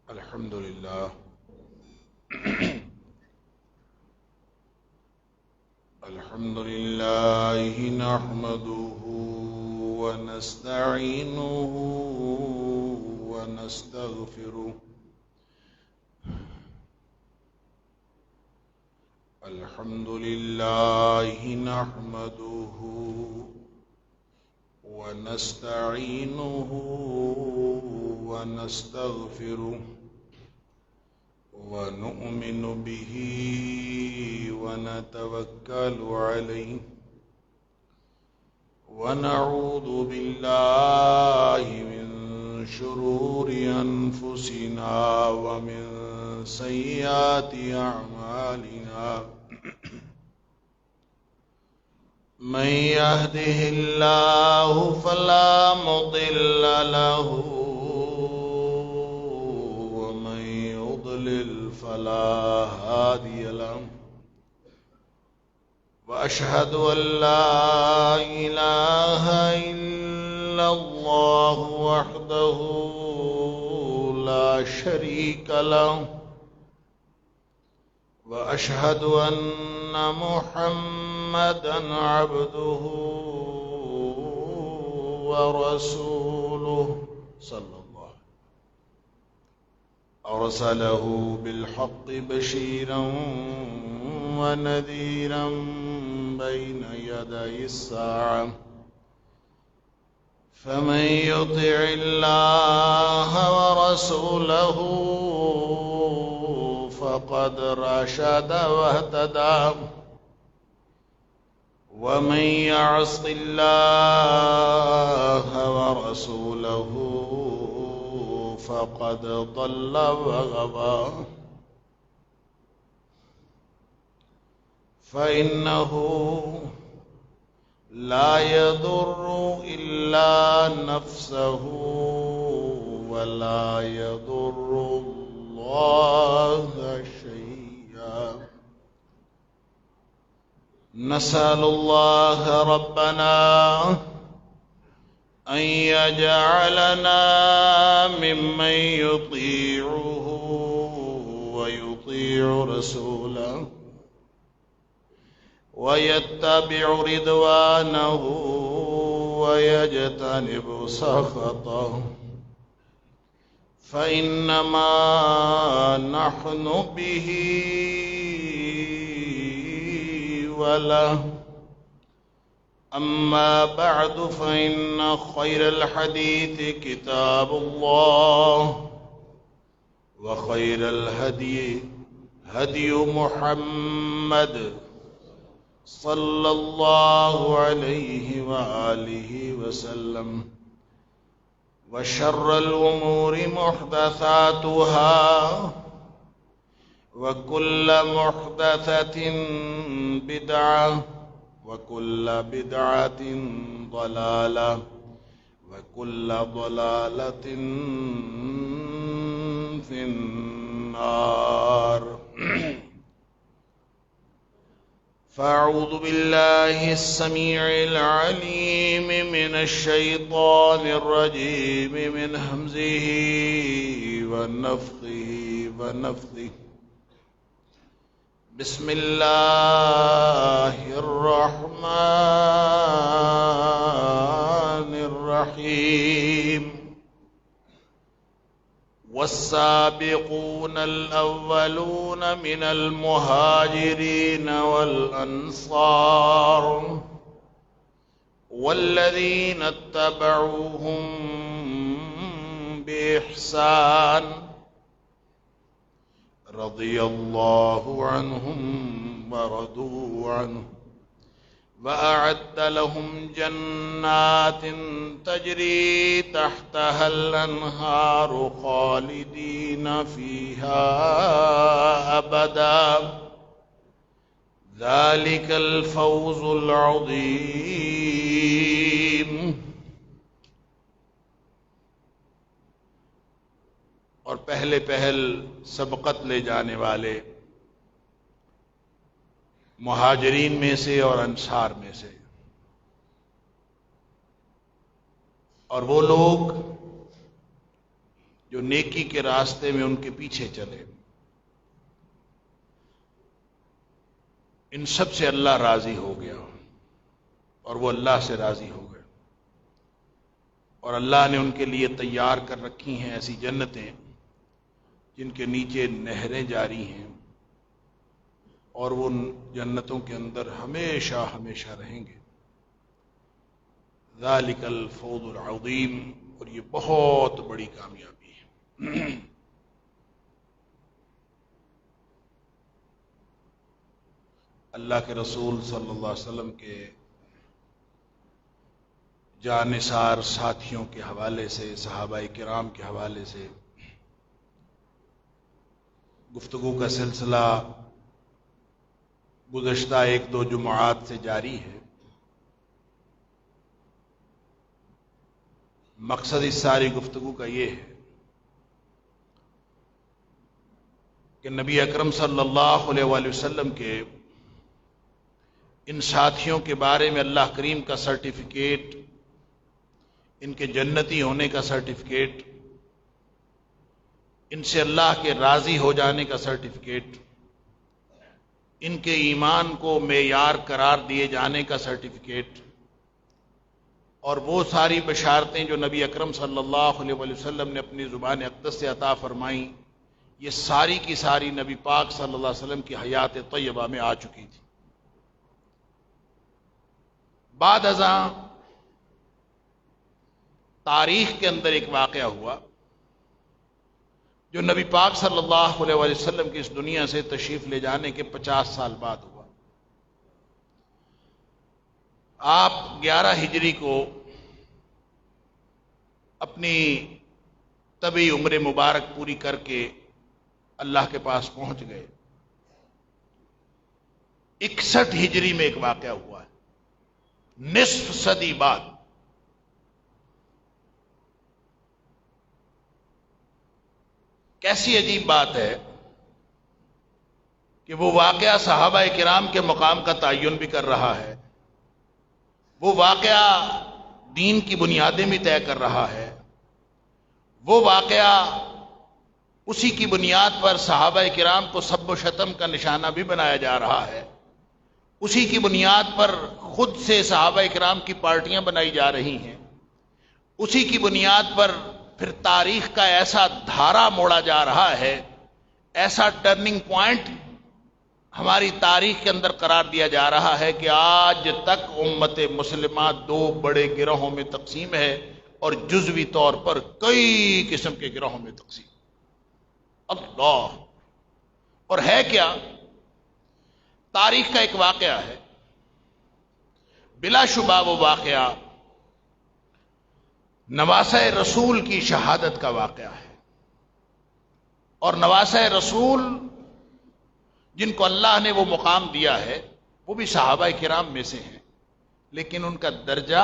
الحمد لله الحمد لله نحمده ونستعينه ونستغفره الحمد لله نحمده ونستعينه ونستغفره ونؤمن به ونتوكل عليه ونعوذ بالله من شرور أنفسنا ومن سيئات أعمالنا من يهده الله فلا مضل له ومن يضلل فلا هادي له وأشهد أن لا إله إلا الله وحده لا شريك له وأشهد أن محمدًا عبده ورسوله صلى الله أرسله بالحق بشيرا ونذيرا بين يدي الساعة فمن يطع الله ورسوله فقد رشد واهتدى ومن يعص الله ورسوله فقد ضل وغوى فإنه لا يضر إلا نفسه ولا يضر الله شيئا نسأل الله ربنا أن يجعلنا ممن يطيعه ويطيع رسوله ويتبع رضوانه ويجتنب سخطه فإنما نحن به وله أما بعد فإن خير الحديث كتاب الله وخير الهدي هدي محمد صلى الله عليه وآله وسلم وشر الأمور محدثاتها وكل محدثة بدعة وكل بدعة ضلالة وكل ضلالة في النار فأعوذ بالله السميع العليم من الشيطان الرجيم من همزه ونفخه ونفثه بسم الله الرحمن الرحيم والسابقون الأولون من المهاجرين والأنصار والذين اتبعوهم بإحسان رضي الله عنهم ورضوا عنه وأعد لهم جنات تجري تحتها الأنهار خالدين فيها أبدا ذلك الفوز العظيم. اور پہلے پہل سبقت لے جانے والے مہاجرین میں سے اور انصار میں سے، اور وہ لوگ جو نیکی کے راستے میں ان کے پیچھے چلے، ان سب سے اللہ راضی ہو گیا اور وہ اللہ سے راضی ہو گئے، اور اللہ نے ان کے لیے تیار کر رکھی ہیں ایسی جنتیں جن کے نیچے نہریں جاری ہیں، اور وہ ان جنتوں کے اندر ہمیشہ ہمیشہ رہیں گے۔ ذالک الفوز العظیم، اور یہ بہت بڑی کامیابی ہے۔ اللہ کے رسول صلی اللہ علیہ وسلم کے جانثار ساتھیوں کے حوالے سے، صحابہ کرام کے حوالے سے گفتگو کا سلسلہ گزشتہ 1-2 جمعات سے جاری ہے۔ مقصد اس ساری گفتگو کا یہ ہے کہ نبی اکرم صلی اللہ علیہ وآلہ وسلم کے ان ساتھیوں کے بارے میں اللہ کریم کا سرٹیفکیٹ، ان کے جنتی ہونے کا سرٹیفکیٹ، ان سے اللہ کے راضی ہو جانے کا سرٹیفکیٹ، ان کے ایمان کو معیار قرار دیے جانے کا سرٹیفکیٹ، اور وہ ساری بشارتیں جو نبی اکرم صلی اللہ علیہ وآلہ وسلم نے اپنی زبان اقدس سے عطا فرمائیں، یہ ساری کی ساری نبی پاک صلی اللہ علیہ وسلم کی حیات طیبہ میں آ چکی تھی۔ بعد ازاں تاریخ کے اندر ایک واقعہ ہوا جو نبی پاک صلی اللہ علیہ وآلہ وسلم کی اس دنیا سے تشریف لے جانے کے 50 سال بعد ہوا۔ آپ 11 ہجری کو اپنی طبی عمر مبارک پوری کر کے اللہ کے پاس پہنچ گئے۔ 61 ہجری میں ایک واقعہ ہوا ہے، نصف صدی بعد۔ کیسی عجیب بات ہے کہ وہ واقعہ صحابہ کرام کے مقام کا تعین بھی کر رہا ہے، وہ واقعہ دین کی بنیادیں بھی طے کر رہا ہے، وہ واقعہ اسی کی بنیاد پر صحابہ کرام کو سب و شتم کا نشانہ بھی بنایا جا رہا ہے، اسی کی بنیاد پر خود سے صحابہ کرام کی پارٹیاں بنائی جا رہی ہیں، اسی کی بنیاد پر پھر تاریخ کا ایسا دھارا موڑا جا رہا ہے، ایسا ٹرننگ پوائنٹ ہماری تاریخ کے اندر قرار دیا جا رہا ہے کہ آج تک امت مسلمہ 2 بڑے گروہوں میں تقسیم ہے، اور جزوی طور پر کئی قسم کے گروہوں میں تقسیم۔ اللہ! اور ہے کیا؟ تاریخ کا ایک واقعہ ہے، بلا شبہ وہ واقعہ نواسہ رسول کی شہادت کا واقعہ ہے، اور نواسہ رسول جن کو اللہ نے وہ مقام دیا ہے وہ بھی صحابہ کرام میں سے ہیں، لیکن ان کا درجہ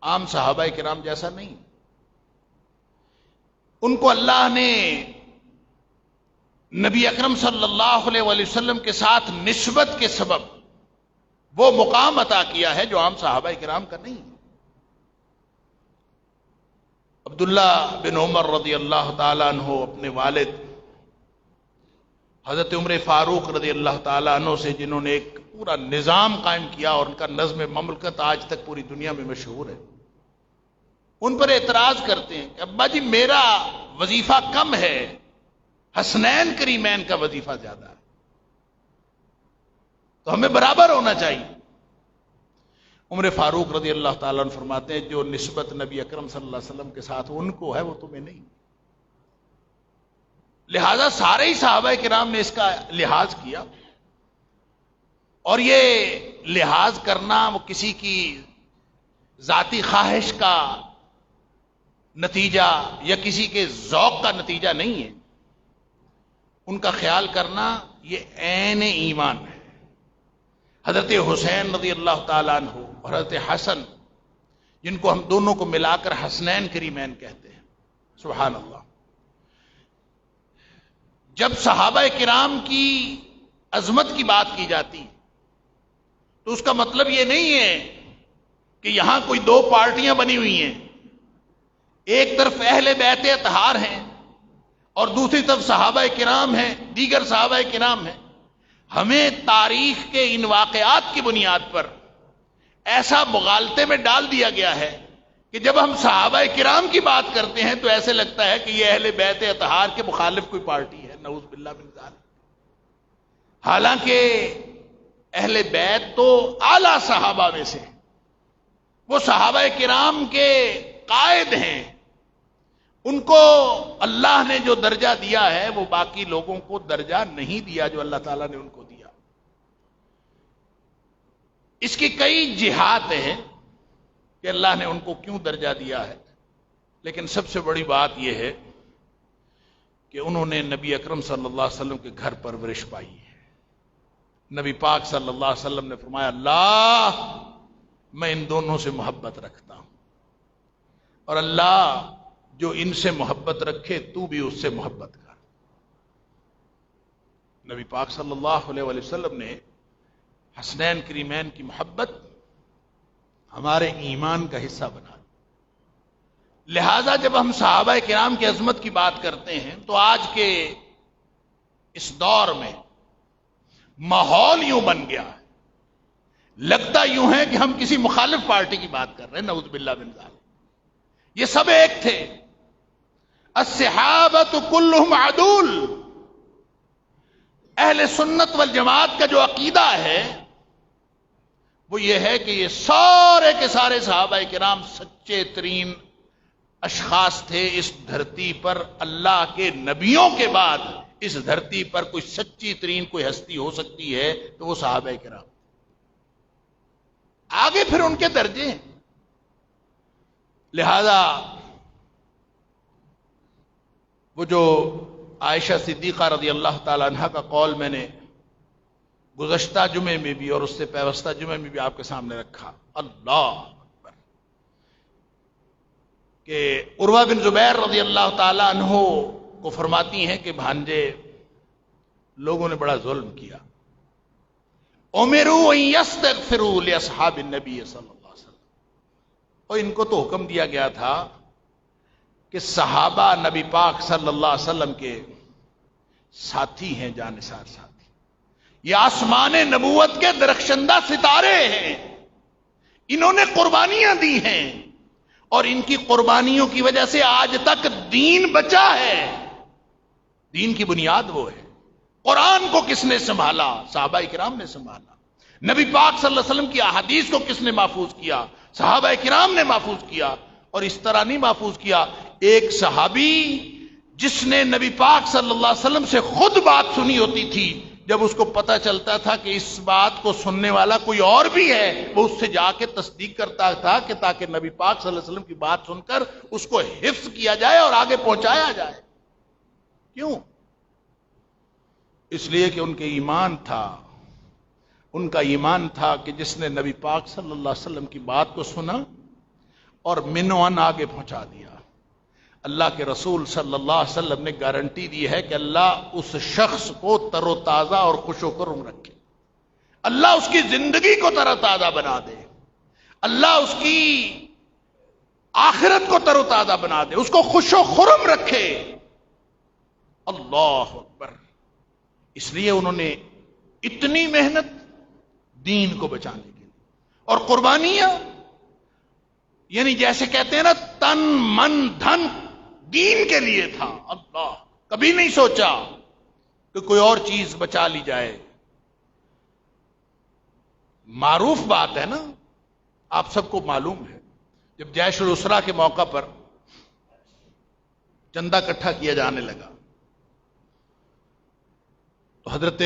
عام صحابہ کرام جیسا نہیں۔ ان کو اللہ نے نبی اکرم صلی اللہ علیہ وآلہ وسلم کے ساتھ نسبت کے سبب وہ مقام عطا کیا ہے جو عام صحابہ کرام کا نہیں۔ عبداللہ بن عمر رضی اللہ تعالیٰ عنہ اپنے والد حضرت عمر فاروق رضی اللہ تعالیٰ عنہ سے، جنہوں نے ایک پورا نظام قائم کیا اور ان کا نظم مملکت آج تک پوری دنیا میں مشہور ہے، ان پر اعتراض کرتے ہیں کہ ابا جی میرا وظیفہ کم ہے، حسنین کریمین کا وظیفہ زیادہ ہے، تو ہمیں برابر ہونا چاہیے۔ عمر فاروق رضی اللہ تعالیٰ عنہ فرماتے ہیں جو نسبت نبی اکرم صلی اللہ علیہ وسلم کے ساتھ ان کو ہے وہ تمہیں نہیں، لہذا سارے ہی صحابہ کرام نے اس کا لحاظ کیا، اور یہ لحاظ کرنا وہ کسی کی ذاتی خواہش کا نتیجہ یا کسی کے ذوق کا نتیجہ نہیں ہے، ان کا خیال کرنا یہ عین ایمان ہے۔ حضرت حسین رضی اللہ تعالیٰ عنہ اور حضرت حسن، جن کو ہم دونوں کو ملا کر حسنین کریمین کہتے ہیں، سبحان اللہ، جب صحابہ کرام کی عظمت کی بات کی جاتی تو اس کا مطلب یہ نہیں ہے کہ یہاں کوئی 2 پارٹیاں بنی ہوئی ہیں، ایک طرف اہل بیت اطہار ہیں اور دوسری طرف صحابہ کرام ہیں، دیگر صحابہ کرام ہیں. ہمیں تاریخ کے ان واقعات کی بنیاد پر ایسا مغالطے میں ڈال دیا گیا ہے کہ جب ہم صحابہ کرام کی بات کرتے ہیں تو ایسے لگتا ہے کہ یہ اہل بیت اطہار کے مخالف کوئی پارٹی ہے، نعوذ باللہ من ذالک. حالانکہ اہل بیت تو اعلی صحابہ میں سے، وہ صحابہ کرام کے قائد ہیں. ان کو اللہ نے جو درجہ دیا ہے وہ باقی لوگوں کو درجہ نہیں دیا جو اللہ تعالیٰ نے ان کو دیا. اس کی کئی جہات ہیں کہ اللہ نے ان کو کیوں درجہ دیا ہے، لیکن سب سے بڑی بات یہ ہے کہ انہوں نے نبی اکرم صلی اللہ علیہ وسلم کے گھر پرورش پائی ہے. نبی پاک صلی اللہ علیہ وسلم نے فرمایا، اللہ میں ان دونوں سے محبت رکھتا ہوں، اور اللہ جو ان سے محبت رکھے تو بھی اس سے محبت کر. نبی پاک صلی اللہ علیہ وسلم نے حسنین کریمین کی محبت ہمارے ایمان کا حصہ بنا دی. لہذا جب ہم صحابہ کرام کی عظمت کی بات کرتے ہیں تو آج کے اس دور میں ماحول یوں بن گیا ہے، لگتا یوں ہے کہ ہم کسی مخالف پارٹی کی بات کر رہے ہیں، نعوذ باللہ من ذالک. یہ سب ایک تھے. الصحابۃ کلہم عدول. اہل سنت والجماعت کا جو عقیدہ ہے وہ یہ ہے کہ یہ سارے کے سارے صحابہ کرام سچے ترین اشخاص تھے اس دھرتی پر. اللہ کے نبیوں کے بعد اس دھرتی پر کوئی سچی ترین کوئی ہستی ہو سکتی ہے تو وہ صحابہ کرام. آگے پھر ان کے درجے ہیں. لہذا وہ جو عائشہ صدیقہ رضی اللہ تعالی عنہا کا قول میں نے گزشتہ جمعے میں بھی اور اس سے پیوستہ جمعے میں بھی آپ کے سامنے رکھا، اللہ اکبر، کہ عروہ بن زبیر رضی اللہ تعالی عنہ کو فرماتی ہیں کہ بھانجے لوگوں نے بڑا ظلم کیا. امروا ان یستغفروا لاصحاب النبی صلی اللہ علیہ وسلم. اور ان کو تو حکم دیا گیا تھا کہ صحابہ نبی پاک صلی اللہ علیہ وسلم کے ساتھی ہیں، جانثار ساتھی. یہ آسمان نبوت کے درخشندہ ستارے ہیں. انہوں نے قربانیاں دی ہیں اور ان کی قربانیوں کی وجہ سے آج تک دین بچا ہے. دین کی بنیاد وہ ہے. قرآن کو کس نے سنبھالا؟ صحابہ کرام نے سنبھالا. نبی پاک صلی اللہ علیہ وسلم کی احادیث کو کس نے محفوظ کیا؟ صحابہ کرام نے محفوظ کیا. اور اس طرح نہیں محفوظ کیا، ایک صحابی جس نے نبی پاک صلی اللہ علیہ وسلم سے خود بات سنی ہوتی تھی، جب اس کو پتا چلتا تھا کہ اس بات کو سننے والا کوئی اور بھی ہے، وہ اس سے جا کے تصدیق کرتا تھا کہ تاکہ نبی پاک صلی اللہ علیہ وسلم کی بات سن کر اس کو حفظ کیا جائے اور آگے پہنچایا جائے. کیوں؟ اس لیے کہ ان کے ایمان تھا. ان کا ایمان تھا کہ جس نے نبی پاک صلی اللہ علیہ وسلم کی بات کو سنا اور منوان آگے پہنچا دیا. اللہ کے رسول صلی اللہ علیہ وسلم نے گارنٹی دی ہے کہ اللہ اس شخص کو تر و تازہ اور خوش و کرم رکھے. اللہ اس کی زندگی کو تر و تازہ بنا دے. اللہ اس کی آخرت کو تر و تازہ بنا دے، اس کو خوش و خرم رکھے. اللہ اکبر. اس لیے انہوں نے اتنی محنت دین کو بچانے کے لیے اور قربانیاں، یعنی جیسے کہتے ہیں نا تن من دھن دین کے لیے تھا. اللہ کبھی نہیں سوچا کہ کوئی اور چیز بچا لی جائے. معروف بات ہے نا، آپ سب کو معلوم ہے، جب جیش الاسرا کے موقع پر چندہ اکٹھا کیا جانے لگا تو حضرت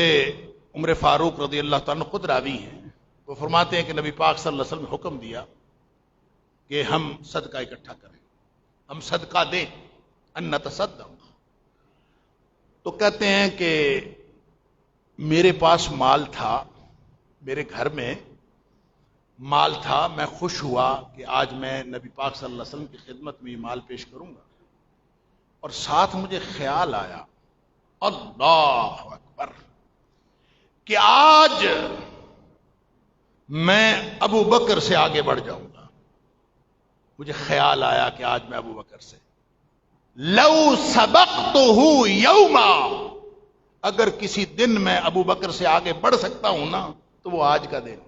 عمر فاروق رضی اللہ تعالیٰ عنہ خود راوی ہیں، وہ فرماتے ہیں کہ نبی پاک صلی اللہ علیہ وسلم نے حکم دیا کہ ہم صدقہ اکٹھا کریں، ہم صدقہ دیں، ان نتصدق. تو کہتے ہیں کہ میرے پاس مال تھا، میرے گھر میں مال تھا، میں خوش ہوا کہ آج میں نبی پاک صلی اللہ علیہ وسلم کی خدمت میں یہ مال پیش کروں گا. اور ساتھ مجھے خیال آیا، اللہ اکبر، کہ آج میں ابو بکر سے آگے بڑھ جاؤں گا. مجھے خیال آیا کہ آج میں ابو بکر سے لو سبقتہ یوما، اگر کسی دن میں ابو بکر سے آگے بڑھ سکتا ہوں نا تو وہ آج کا دن،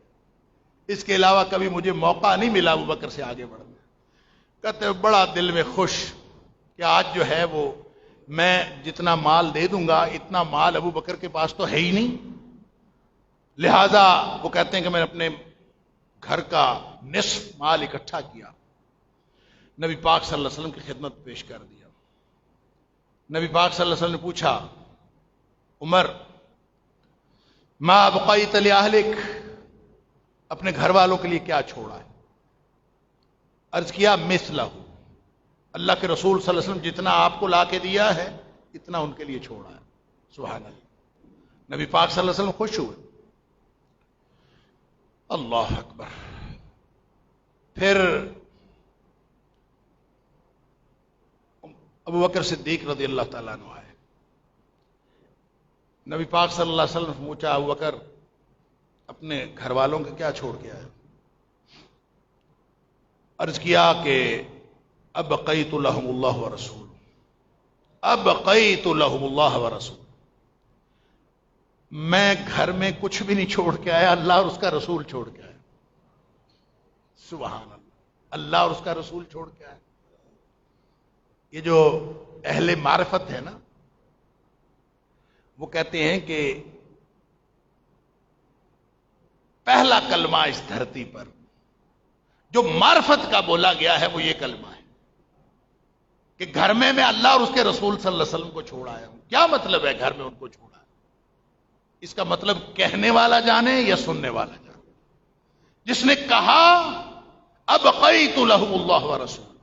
اس کے علاوہ کبھی مجھے موقع نہیں ملا ابو بکر سے آگے بڑھنے۔ کہتے بڑا دل میں خوش کہ آج جو ہے وہ میں جتنا مال دے دوں گا اتنا مال ابو بکر کے پاس تو ہے ہی نہیں، لہذا وہ کہتے ہیں کہ میں نے اپنے گھر کا نصف مال اکٹھا کیا، نبی پاک صلی اللہ علیہ وسلم کی خدمت پیش کر دیا۔ نبی پاک صلی اللہ علیہ وسلم نے پوچھا عمر ما بقیت لأہلک، اپنے گھر والوں کے لیے کیا چھوڑا ہے؟ عرض کیا مثلہ، اللہ کے رسول صلی اللہ علیہ وسلم جتنا آپ کو لا کے دیا ہے اتنا ان کے لیے چھوڑا ہے۔ سبحان اللہ، نبی پاک صلی اللہ علیہ وسلم خوش ہوئے۔ اللہ اکبر۔ پھر ابو بکر صدیق رضی اللہ تعالیٰ عنہ آئے، نبی پاک صلی اللہ علیہ وسلم نے پوچھا ابو بکر اپنے گھر والوں کے کیا چھوڑ کے آئے؟ عرض کیا کہ ابقیت لہم اللہ ورسول، ابقیت لہم اللہ ورسول، میں گھر میں کچھ بھی نہیں چھوڑ کے آیا، اللہ اور اس کا رسول چھوڑ کے آیا۔ سبحان اللہ، اللہ اور اس کا رسول چھوڑ کے آیا۔ یہ جو اہل معرفت ہے نا، وہ کہتے ہیں کہ پہلا کلمہ اس دھرتی پر جو معرفت کا بولا گیا ہے وہ یہ کلمہ ہے کہ گھر میں اللہ اور اس کے رسول صلی اللہ علیہ وسلم کو چھوڑ آیا ہوں۔ کیا مطلب ہے گھر میں ان کو چھوڑا ہے؟ اس کا مطلب کہنے والا جانے یا سننے والا جانے۔ جس نے کہا ابقیت لہم اللہ ورسول،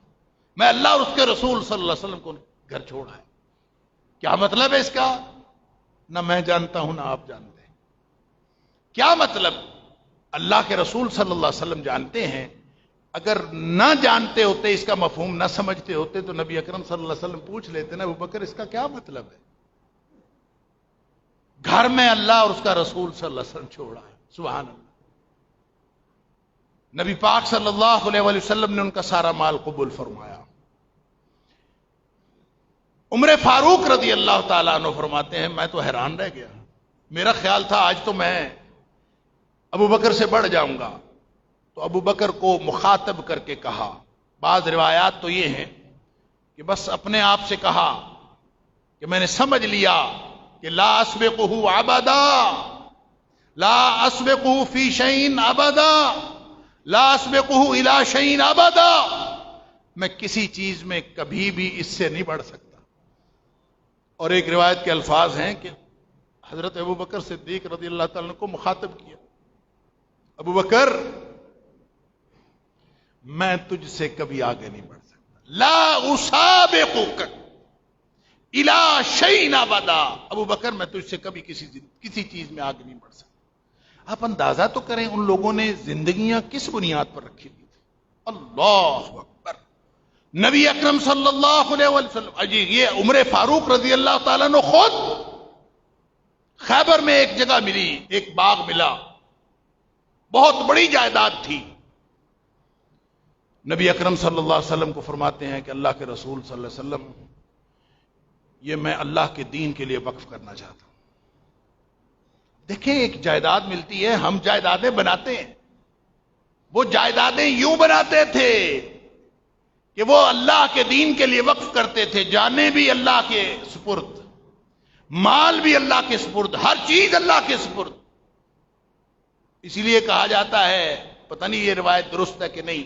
میں اللہ اور اس کے رسول صلی اللہ علیہ وسلم کو گھر چھوڑا ہے، کیا مطلب ہے اس کا؟ نہ میں جانتا ہوں نہ آپ جانتے ہیں۔ کیا مطلب؟ اللہ کے رسول صلی اللہ علیہ وسلم جانتے ہیں، اگر نہ جانتے ہوتے، اس کا مفہوم نہ سمجھتے ہوتے تو نبی اکرم صلی اللہ علیہ وسلم پوچھ لیتے نا ابو بکر اس کا کیا مطلب ہے؟ گھر میں اللہ اور اس کا رسول صلی اللہ علیہ وسلم چھوڑا ہے۔ سبحان اللہ۔ نبی پاک صلی اللہ علیہ وسلم نے ان کا سارا مال قبول فرمایا۔ عمر فاروق رضی اللہ تعالیٰ عنہ فرماتے ہیں میں تو حیران رہ گیا، میرا خیال تھا آج تو میں ابو بکر سے بڑھ جاؤں گا، تو ابو بکر کو مخاطب کر کے کہا، بعض روایات تو یہ ہیں کہ بس اپنے آپ سے کہا کہ میں نے سمجھ لیا کہ لا اسبقہ ابدا، لا اسبقہ فی شیء ابدا، لا اسبقہ الی شیء ابدا، میں کسی چیز میں کبھی بھی اس سے نہیں بڑھ سکتا۔ اور ایک روایت کے الفاظ ہیں کہ حضرت ابو بکر صدیق رضی اللہ تعالیٰ عنہ کو مخاطب کیا، ابو بکر میں تجھ سے کبھی آگے نہیں بڑھ سکتا، لا اسابقک الی شیء ابدا، ابو بکر میں تجھ سے کبھی کسی چیز میں آگے نہیں بڑھ سکتا۔ آپ اندازہ تو کریں ان لوگوں نے زندگیاں کس بنیاد پر رکھی ہوئی تھی۔ اللہ اکبر۔ نبی اکرم صلی اللہ علیہ وسلم، یہ عمر فاروق رضی اللہ تعالیٰ عنہ خود خیبر میں ایک جگہ ملی، ایک باغ ملا، بہت بڑی جائیداد تھی۔ نبی اکرم صلی اللہ علیہ وسلم کو فرماتے ہیں کہ اللہ کے رسول صلی اللہ علیہ وسلم یہ میں اللہ کے دین کے لیے وقف کرنا چاہتا ہوں۔ دیکھیں ایک جائیداد ملتی ہے، ہم جائیدادیں بناتے ہیں، وہ جائیدادیں یوں بناتے تھے کہ وہ اللہ کے دین کے لیے وقف کرتے تھے، جانیں بھی اللہ کے سپرد، مال بھی اللہ کے سپرد، ہر چیز اللہ کے سپرد۔ اسی لیے کہا جاتا ہے، پتہ نہیں یہ روایت درست ہے کہ نہیں،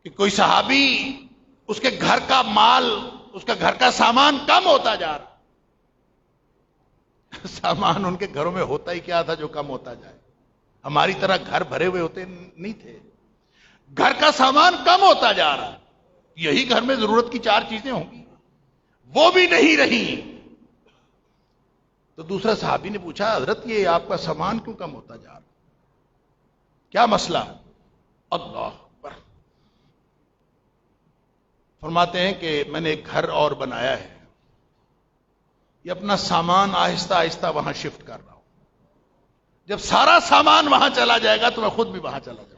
کہ کوئی صحابی اس کے گھر کا مال، اس کا گھر کا سامان کم ہوتا جا رہا۔ سامان ان کے گھروں میں ہوتا ہی کیا تھا جو کم ہوتا جائے؟ ہماری طرح گھر بھرے ہوئے ہوتے نہیں تھے، گھر کا سامان کم ہوتا جا رہا، یہی گھر میں ضرورت کی 4 چیزیں ہوں گی، وہ بھی نہیں رہی۔ تو دوسرا صحابی نے پوچھا حضرت یہ آپ کا سامان کیوں کم ہوتا جا رہا، کیا مسئلہ؟ اللہ اکبر۔ فرماتے ہیں کہ میں نے ایک گھر اور بنایا ہے، یہ اپنا سامان آہستہ آہستہ وہاں شفٹ کر رہا ہوں، جب سارا سامان وہاں چلا جائے گا تو میں خود بھی وہاں چلا جاؤں۔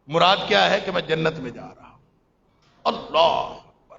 مراد کیا ہے کہ میں جنت میں جا رہا ہوں۔ اللہ اکبر۔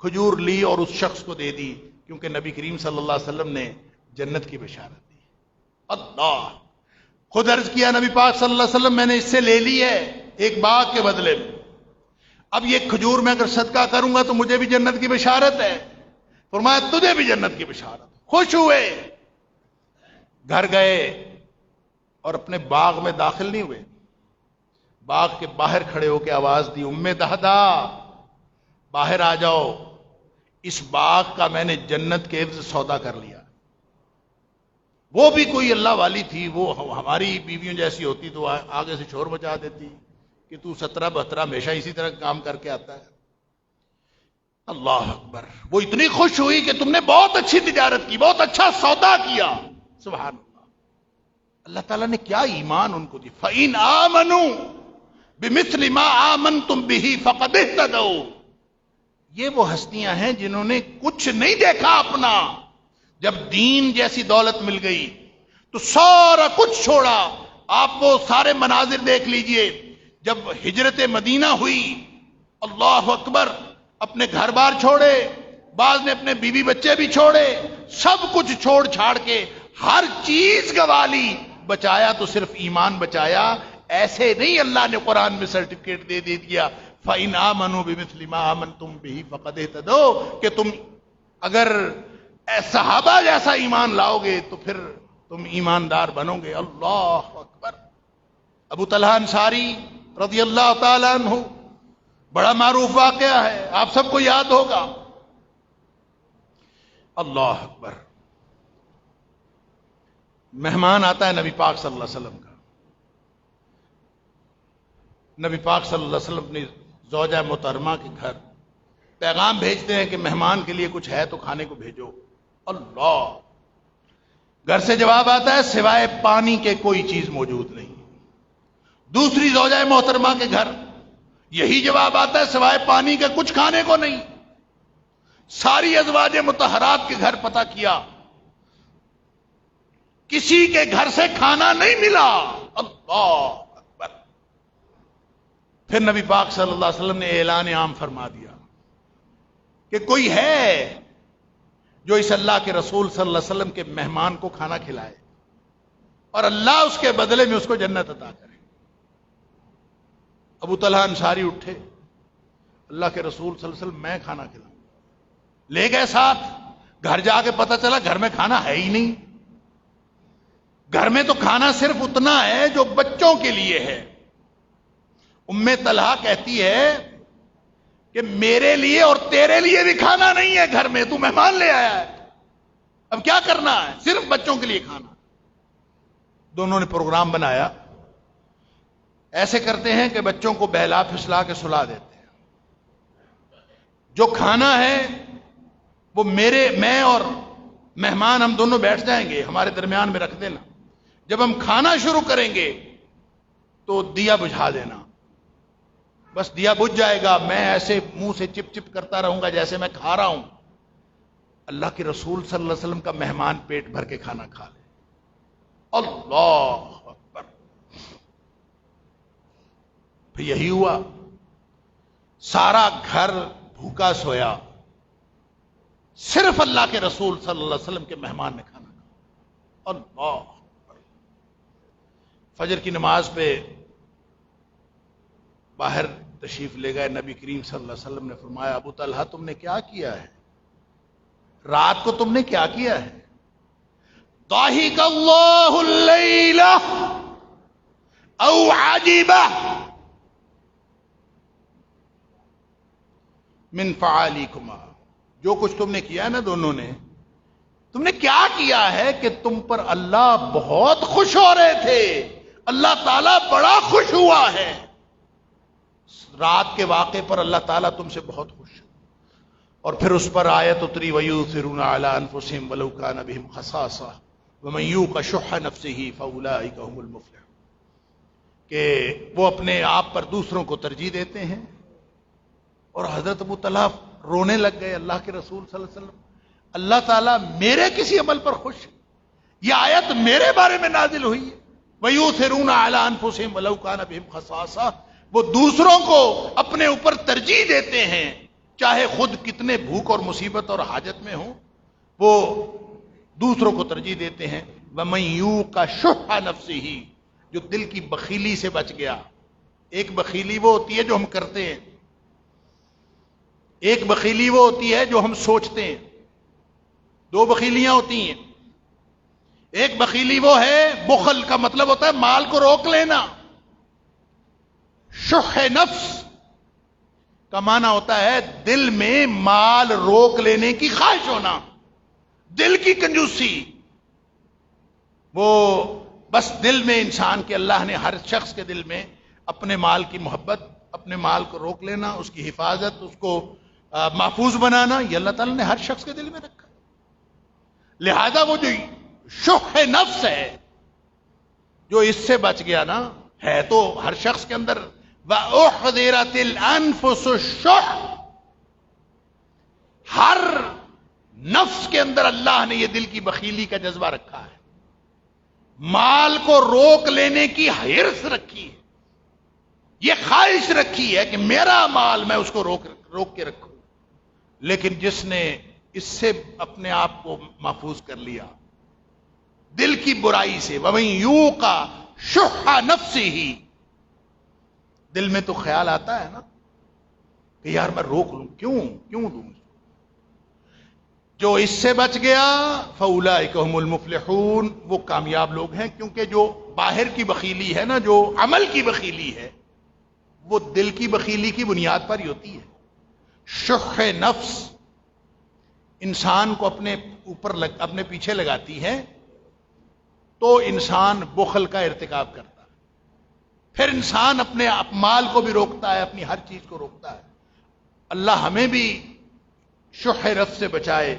کھجور لی اور اس شخص کو دے دی، کیونکہ نبی کریم صلی اللہ علیہ وسلم نے جنت کی بشارت دی۔ اللہ خود عرض کیا نبی پاک صلی اللہ علیہ وسلم میں نے اس سے لے لی ہے ایک باغ کے بدلے میں، اب یہ کھجور میں اگر صدقہ کروں گا تو مجھے بھی جنت کی بشارت ہے۔ فرمایا تجھے بھی جنت کی بشارت۔ خوش ہوئے، گھر گئے اور اپنے باغ میں داخل نہیں ہوئے، باغ کے باہر کھڑے ہو کے آواز دی، ام دہدا باہر آ جاؤ، اس باغ کا میں نے جنت کے عوض سودا کر لیا۔ وہ بھی کوئی اللہ والی تھی، وہ ہماری بیویوں جیسی ہوتی تو آگے سے شور مچا دیتی کہ تو 17-72 ہمیشہ اسی طرح کام کر کے آتا ہے۔ اللہ اکبر، وہ اتنی خوش ہوئی کہ تم نے بہت اچھی تجارت کی، بہت اچھا سودا کیا۔ سبحان اللہ، اللہ تعالیٰ نے کیا ایمان ان کو دی۔ فَإِنْ آمَنُوا بِمِثْلِ مَا آمَنْتُمْ بِهِ فَقَدِ اهْتَدَوْا۔ یہ وہ ہستیاں ہیں جنہوں نے کچھ نہیں دیکھا اپنا، جب دین جیسی دولت مل گئی تو سارا کچھ چھوڑا۔ آپ وہ سارے مناظر دیکھ لیجئے، جب ہجرت مدینہ ہوئی، اللہ اکبر، اپنے گھر بار چھوڑے، بعض نے اپنے بیوی بچے بھی چھوڑے، سب کچھ چھوڑ چھاڑ کے ہر چیز گوا لی، بچایا تو صرف ایمان بچایا۔ ایسے نہیں اللہ نے قرآن میں سرٹیفکیٹ دے دیا فَإِنْ آمَنُوا بِمِثْلِ مَا آمَنْتُمْ بِهِ فَقَدِ اهْتَدَوْا، کہ تم اگر صحابہ جیسا ایمان لاؤ گے تو پھر تم ایماندار بنو گے۔ اللہ اکبر۔ ابو طلحہ انصاری رضی اللہ تعالیٰ عنہ، بڑا معروف واقعہ ہے، آپ سب کو یاد ہوگا۔ اللہ اکبر، مہمان آتا ہے نبی پاک صلی اللہ علیہ وسلم کا، نبی پاک صلی اللہ علیہ وسلم اپنی زوجہ محترمہ کے گھر پیغام بھیجتے ہیں کہ مہمان کے لیے کچھ ہے تو کھانے کو بھیجو۔ اللہ، گھر سے جواب آتا ہے سوائے پانی کے کوئی چیز موجود نہیں۔ دوسری زوجہ محترمہ کے گھر یہی جواب آتا ہے سوائے پانی کے کچھ کھانے کو نہیں۔ ساری ازواج مطہرات کے گھر پتہ کیا، کسی کے گھر سے کھانا نہیں ملا۔ اللہ اکبر۔ پھر نبی پاک صلی اللہ علیہ وسلم نے اعلان عام فرما دیا کہ کوئی ہے جو اس اللہ کے رسول صلی اللہ علیہ وسلم کے مہمان کو کھانا کھلائے اور اللہ اس کے بدلے میں اس کو جنت عطا کرے۔ ابو طلحہ انصاری اٹھے، اللہ کے رسول صلی اللہ علیہ وسلم میں کھانا کھلاؤں، لے گئے ساتھ۔ گھر جا کے پتہ چلا گھر میں کھانا ہے ہی نہیں، گھر میں تو کھانا صرف اتنا ہے جو بچوں کے لیے ہے۔ ام طلحہ کہتی ہے کہ میرے لیے اور تیرے لیے بھی کھانا نہیں ہے گھر میں، تو مہمان لے آیا ہے، اب کیا کرنا ہے؟ صرف بچوں کے لیے کھانا۔ دونوں نے پروگرام بنایا، ایسے کرتے ہیں کہ بچوں کو بہلا پھسلا کے سلا دیتے ہیں، جو کھانا ہے وہ میں اور مہمان ہم دونوں بیٹھ جائیں گے، ہمارے درمیان میں رکھ دینا، جب ہم کھانا شروع کریں گے تو دیا بجھا دینا، بس دیا بجھ جائے گا، میں ایسے منہ سے چپ چپ کرتا رہوں گا جیسے میں کھا رہا ہوں۔ اللہ کے رسول صلی اللہ علیہ وسلم کا مہمان پیٹ بھر کے کھانا کھا لے۔ اللہ اکبر۔ پھر یہی ہوا، سارا گھر بھوکا سویا، صرف اللہ کے رسول صلی اللہ علیہ وسلم کے مہمان نے کھانا کھایا۔ اللہ اکبر۔ فجر کی نماز پہ باہر تشریف لے گئے، نبی کریم صلی اللہ علیہ وسلم نے فرمایا ابو طلحہ تم نے کیا کیا ہے؟ رات کو تم نے کیا کیا ہے؟ ضاحک اللہ اللیلہ او عجبہ من فعالیکما، جو کچھ تم نے کیا ہے نا دونوں نے، تم نے کیا کیا ہے کہ تم پر اللہ بہت خوش ہو رہے تھے، اللہ تعالیٰ بڑا خوش ہوا ہے۔ رات کے واقعے پر اللہ تعالیٰ تم سے بہت خوش ہے، اور پھر اس پر آیت اتری وَيُؤْثِرُونَ عَلَىٰ أَنفُسِهِمْ وَلَوْ كَانَ بِهِمْ خَصَاصَةٌ وَمَن يُوقَ شُحَّ نَفْسِهِ فَأُولَٰئِكَ هُمُ الْمُفْلِحُونَ، کہ وہ اپنے آپ پر دوسروں کو ترجیح دیتے ہیں۔ اور حضرت ابو طلحہ رونے لگ گئے، اللہ کے رسول صلی اللہ علیہ وسلم اللہ تعالیٰ میرے کسی عمل پر خوش ہے، یہ آیت میرے بارے میں نازل ہوئی ہے۔ وَيُؤْثِرُونَ عَلَىٰ أَنفُسِهِمْ وَلَوْ كَانَ بِهِمْ خَصَاصَةٌ، وہ دوسروں کو اپنے اوپر ترجیح دیتے ہیں چاہے خود کتنے بھوک اور مصیبت اور حاجت میں ہوں، وہ دوسروں کو ترجیح دیتے ہیں۔ وَمَن يُوقَ شُحَّ نَفْسِهِ، جو دل کی بخیلی سے بچ گیا۔ ایک بخیلی وہ ہوتی ہے جو ہم کرتے ہیں، ایک بخیلی وہ ہوتی ہے جو ہم سوچتے ہیں، دو بخیلیاں ہوتی ہیں۔ ایک بخیلی وہ ہے، بخل کا مطلب ہوتا ہے مال کو روک لینا، شح نفس کا معنی ہوتا ہے دل میں مال روک لینے کی خواہش ہونا، دل کی کنجوسی۔ وہ بس دل میں انسان کے، اللہ نے ہر شخص کے دل میں اپنے مال کی محبت، اپنے مال کو روک لینا، اس کی حفاظت، اس کو محفوظ بنانا، یہ اللہ تعالیٰ نے ہر شخص کے دل میں رکھا۔ لہذا وہ جو شح نفس ہے، جو اس سے بچ گیا نا، ہے تو ہر شخص کے اندر، وَأُحْضِرَتِ الْأَنفُسُ الشُّحَّ، ہر نفس کے اندر اللہ نے یہ دل کی بخیلی کا جذبہ رکھا ہے، مال کو روک لینے کی حرص رکھی ہے، یہ خواہش رکھی ہے کہ میرا مال میں اس کو روک کے رکھوں۔ لیکن جس نے اس سے اپنے آپ کو محفوظ کر لیا دل کی برائی سے، وَمَن يُوقَ شُحَّ نَفْسِهِ، دل میں تو خیال آتا ہے نا کہ یار میں روک لوں، کیوں دوں؟ جو اس سے بچ گیا فَأُولَٰئِكَ هُمُ الْمُفْلِحُونَ، وہ کامیاب لوگ ہیں۔ کیونکہ جو باہر کی بخیلی ہے نا، جو عمل کی بخیلی ہے، وہ دل کی بخیلی کی بنیاد پر ہی ہوتی ہے۔ شح نفس انسان کو اپنے اوپر اپنے پیچھے لگاتی ہے تو انسان بخل کا ارتکاب کرتا ہے، پھر انسان اپنے مال کو بھی روکتا ہے، اپنی ہر چیز کو روکتا ہے۔ اللہ ہمیں بھی شح نفس سے بچائے،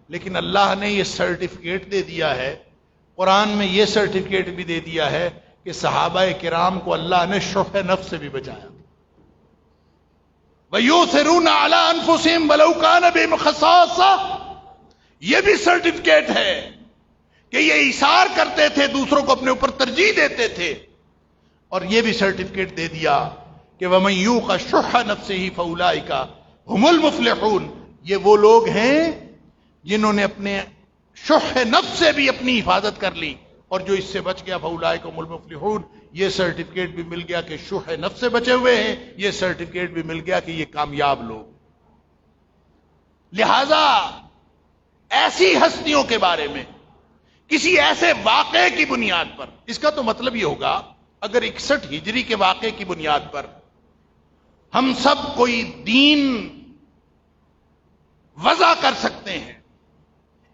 لیکن اللہ نے یہ سرٹیفکیٹ دے دیا ہے، قرآن میں یہ سرٹیفکیٹ بھی دے دیا ہے کہ صحابہ کرام کو اللہ نے شح نفس سے بھی بچایا۔ وَيُؤْثِرُونَ عَلَىٰ أَنفُسِهِمْ وَلَوْ كَانَ بِهِمْ خَصَاصَةٌ، یہ بھی سرٹیفکیٹ ہے کہ یہ ایثار کرتے تھے، دوسروں کو اپنے اوپر ترجیح دیتے تھے۔ اور یہ بھی سرٹیفکیٹ دے دیا کہ وَمَن يُوقَ شُحَّ نَفْسِهِ فَأُولَٰئِكَ هُمُ الْمُفْلِحُونَ، یہ وہ لوگ ہیں جنہوں نے اپنے شح نفس سے بھی اپنی حفاظت کر لی، اور جو اس سے بچ گیا فَأُولَٰئِكَ هُمُ الْمُفْلِحُونَ، یہ سرٹیفکیٹ بھی مل گیا کہ شح نفس سے بچے ہوئے ہیں، یہ سرٹیفکیٹ بھی مل گیا کہ یہ کامیاب لوگ۔ لہذا ایسی ہستیوں کے بارے میں کسی ایسے واقعے کی بنیاد پر، اس کا تو مطلب یہ ہوگا اگر 61 ہجری کے واقعے کی بنیاد پر ہم سب کوئی دین وضع کر سکتے ہیں،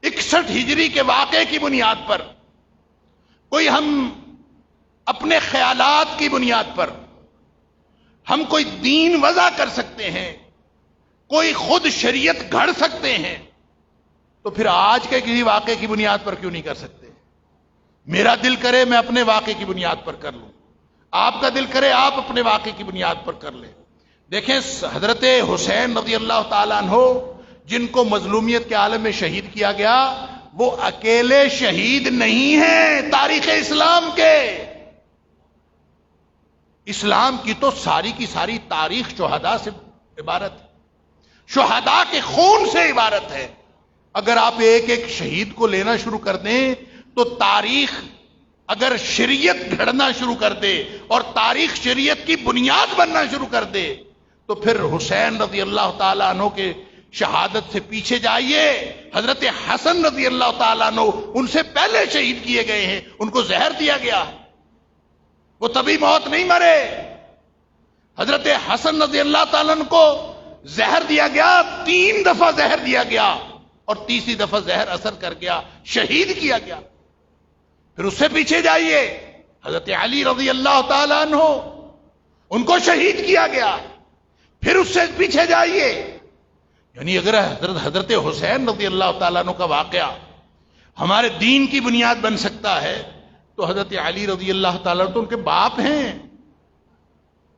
61 ہجری کے واقعے کی بنیاد پر کوئی ہم اپنے خیالات کی بنیاد پر ہم کوئی دین وضع کر سکتے ہیں، کوئی خود شریعت گھڑ سکتے ہیں، تو پھر آج کے کسی واقعے کی بنیاد پر کیوں نہیں کر سکتے؟ میرا دل کرے میں اپنے واقعے کی بنیاد پر کر لوں، آپ کا دل کرے آپ اپنے واقعے کی بنیاد پر کر لیں۔ دیکھیں حضرت حسین رضی اللہ تعالیٰ عنہ، جن کو مظلومیت کے عالم میں شہید کیا گیا، وہ اکیلے شہید نہیں ہیں تاریخ اسلام کے۔ اسلام کی تو ساری کی ساری تاریخ شہداء سے عبارت ہے، شہداء کے خون سے عبارت ہے۔ اگر آپ ایک ایک شہید کو لینا شروع کر دیں تو تاریخ اگر شریعت گھڑنا شروع کر دے اور تاریخ شریعت کی بنیاد بننا شروع کر دے تو پھر حسین رضی اللہ تعالیٰ عنہ کے شہادت سے پیچھے جائیے، حضرت حسن رضی اللہ تعالیٰ عنہ ان سے پہلے شہید کیے گئے ہیں، ان کو زہر دیا گیا، وہ تبھی موت نہیں مرے۔ حضرت حسن رضی اللہ تعالیٰ عنہ کو زہر دیا گیا، 3 دفعہ زہر دیا گیا، اور تیسری دفعہ زہر اثر کر گیا، شہید کیا گیا۔ پھر اس سے پیچھے جائیے، حضرت علی رضی اللہ تعالیٰ عنہ، ان کو شہید کیا گیا۔ پھر اس سے پیچھے جائیے، یعنی اگر حضرت حسین رضی اللہ تعالیٰ عنہ کا واقعہ ہمارے دین کی بنیاد بن سکتا ہے تو حضرت علی رضی اللہ تعالیٰ عنہ تو ان کے باپ ہیں،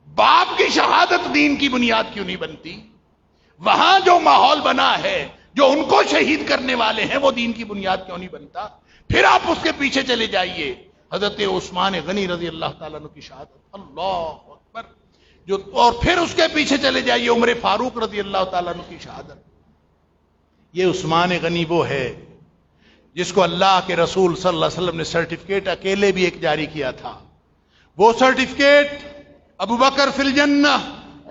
باپ کی شہادت دین کی بنیاد کیوں نہیں بنتی؟ وہاں جو ماحول بنا ہے، جو ان کو شہید کرنے والے ہیں، وہ دین کی بنیاد کیوں نہیں بنتا؟ پھر آپ اس کے پیچھے چلے جائیے، حضرت عثمان غنی رضی اللہ تعالیٰ عنہ کی شہادت، اللہ اکبر، جو اور پھر اس کے پیچھے چلے جائیے عمر فاروق رضی اللہ تعالیٰ عنہ کی شہادت. یہ عثمان غنی وہ ہے جس کو اللہ کے رسول صلی اللہ علیہ وسلم نے سرٹیفکیٹ اکیلے بھی ایک جاری کیا تھا. وہ سرٹیفکیٹ ابو بکر فی الجنہ،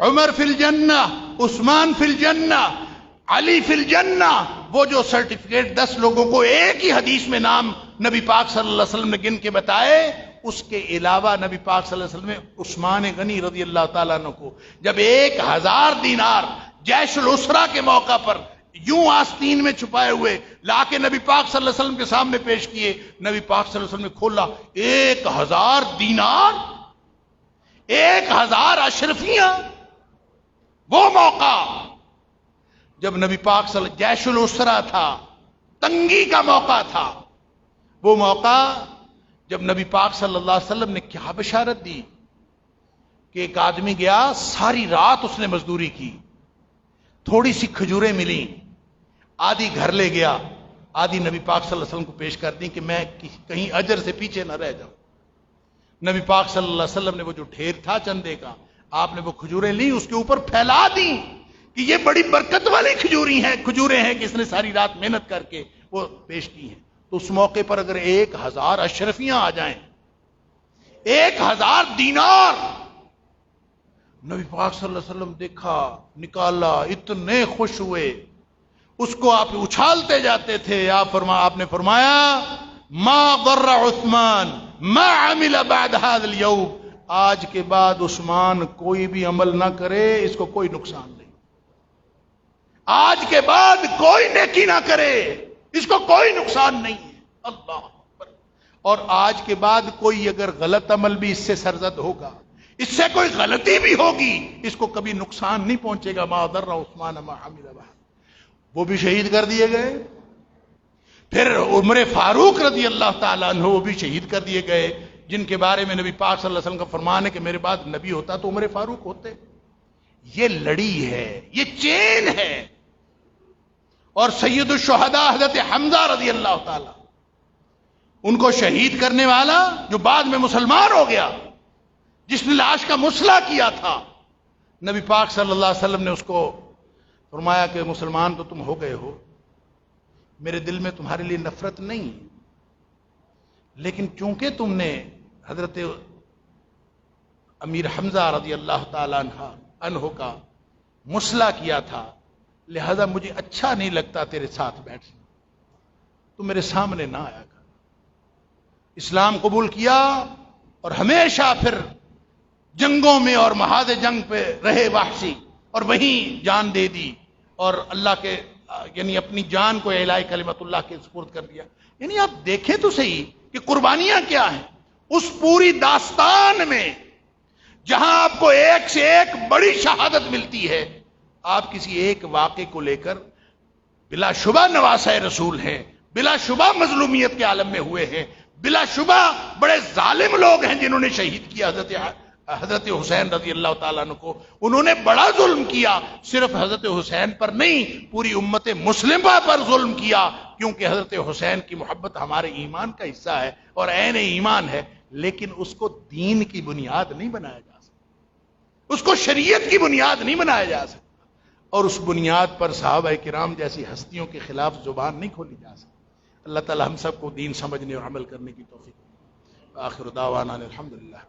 عمر فی الجنہ، عثمان فی الجنہ، علی فی الجنہ، وہ جو سرٹیفکیٹ 10 لوگوں کو ایک ہی حدیث میں نام نبی پاک صلی اللہ علیہ وسلم نے گن کے بتائے، اس کے علاوہ نبی پاک صلی اللہ علیہ وسلم نے عثمان غنی رضی اللہ تعالیٰ عنہ کو جب 1000 دینار جیش الاسرہ کے موقع پر یوں آستین میں چھپائے ہوئے لا کے نبی پاک صلی اللہ علیہ وسلم کے سامنے پیش کیے، نبی پاک صلی اللہ علیہ وسلم نے کھولا 1000 دینار، 1000 اشرفیاں. وہ موقع جب نبی پاک صلی اللہ علیہ وسلم جیش الاسرہ تھا، تنگی کا موقع تھا، وہ موقع جب نبی پاک صلی اللہ علیہ وسلم نے کیا بشارت دی کہ ایک آدمی گیا، ساری رات اس نے مزدوری کی، تھوڑی سی کھجوریں ملی، آدھی گھر لے گیا، آدھی نبی پاک صلی اللہ علیہ وسلم کو پیش کر دی کہ میں کہیں اجر سے پیچھے نہ رہ جاؤں. نبی پاک صلی اللہ علیہ وسلم نے وہ جو ڈھیر تھا چندے کا، آپ نے وہ کھجوریں لی، اس کے اوپر پھیلا دی کہ یہ بڑی برکت والی کھجوریں ہیں کہ اس نے ساری رات محنت کر کے وہ پیش کی ہیں. تو اس موقع پر اگر 1000 اشرفیاں آ جائیں، 1000 دینار، نبی پاک صلی اللہ علیہ وسلم دیکھا، نکالا، اتنے خوش ہوئے، اس کو آپ اچھالتے جاتے تھے. آپ نے فرمایا ما ضر عثمان ما عمل بعد هذا اليوم، آج کے بعد عثمان کوئی بھی عمل نہ کرے، اس کو کوئی نقصان نہیں. آج کے بعد کوئی نیکی نہ کرے، اس کو کوئی نقصان نہیں ہے. اللہ اکبر. اور آج کے بعد کوئی اگر غلط عمل بھی اس سے سرزد ہوگا، اس سے کوئی غلطی بھی ہوگی، اس کو کبھی نقصان نہیں پہنچے گا. ما ضر عثمان ما عمل بعد. وہ بھی شہید کر دیے گئے. پھر عمر فاروق رضی اللہ تعالیٰ عنہ وہ بھی شہید کر دیے گئے، جن کے بارے میں نبی پاک صلی اللہ علیہ وسلم کا فرمان ہے کہ میرے بعد نبی ہوتا تو عمر فاروق ہوتے. یہ لڑی ہے، یہ چین ہے. اور سید الشہداء حضرت حمزہ رضی اللہ تعالیٰ، ان کو شہید کرنے والا جو بعد میں مسلمان ہو گیا، جس نے لاش کا مسئلہ کیا تھا، نبی پاک صلی اللہ علیہ وسلم نے اس کو فرمایا کہ مسلمان تو تم ہو گئے ہو، میرے دل میں تمہارے لیے نفرت نہیں، لیکن چونکہ تم نے حضرت امیر حمزہ رضی اللہ تعالیٰ عنہ کا مسئلہ کیا تھا، لہذا مجھے اچھا نہیں لگتا تیرے ساتھ بیٹھنا، تو میرے سامنے نہ آیا کر. اسلام قبول کیا اور ہمیشہ پھر جنگوں میں اور محاذ جنگ پہ رہے وحشی، اور وہیں جان دے دی، اور اللہ کے یعنی اپنی جان کو اعلاء کلمت اللہ کے سپرد کر دیا. یعنی آپ دیکھیں تو صحیح کہ قربانیاں کیا ہیں اس پوری داستان میں. جہاں آپ کو ایک سے ایک بڑی شہادت ملتی ہے، آپ کسی ایک واقعے کو لے کر بلا شبہ نواسۂ رسول ہیں، بلا شبہ مظلومیت کے عالم میں ہوئے ہیں، بلا شبہ بڑے ظالم لوگ ہیں جنہوں نے شہید کیا حضرت حسین رضی اللہ تعالیٰ عنہ کو. انہوں نے بڑا ظلم کیا، صرف حضرت حسین پر نہیں، پوری امت مسلمہ پر ظلم کیا، کیونکہ حضرت حسین کی محبت ہمارے ایمان کا حصہ ہے اور عین ایمان ہے. لیکن اس کو دین کی بنیاد نہیں بنایا جا سکتا، اس کو شریعت کی بنیاد نہیں بنایا جا سکتا، اور اس بنیاد پر صحابہ کرام جیسی ہستیوں کے خلاف زبان نہیں کھولی جا سکتی. اللہ تعالی ہم سب کو دین سمجھنے اور عمل کرنے کی توفیق. آخر دعوانا الحمدللہ.